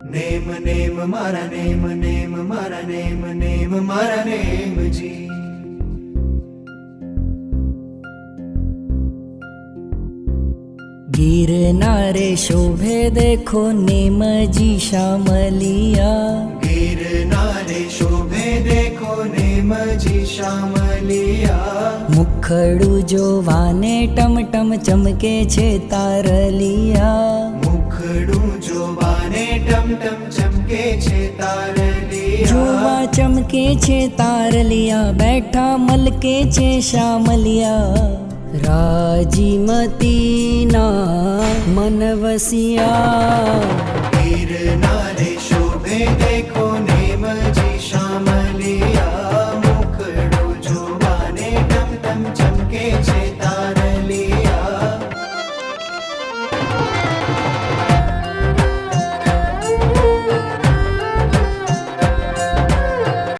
Name name મારા name name મારા name name મારા નેમજી. गिरनारे शोभे देखो नेमजी श्यामलिया. गिरनारे शोभे देखो नेमजी श्यामलिया. मुखड़ू જોવાને ટમટમ ચમકે છે તારલિયા. મુખડું જોવાને ટમટમ ચમકે છે તારલિયા. જોવા ચમકે છે તારલિયા, બેઠા મલકે છે શ્યામલિયા. રાજીમતીના મન વસિયા. गिरनारे शोभे देखो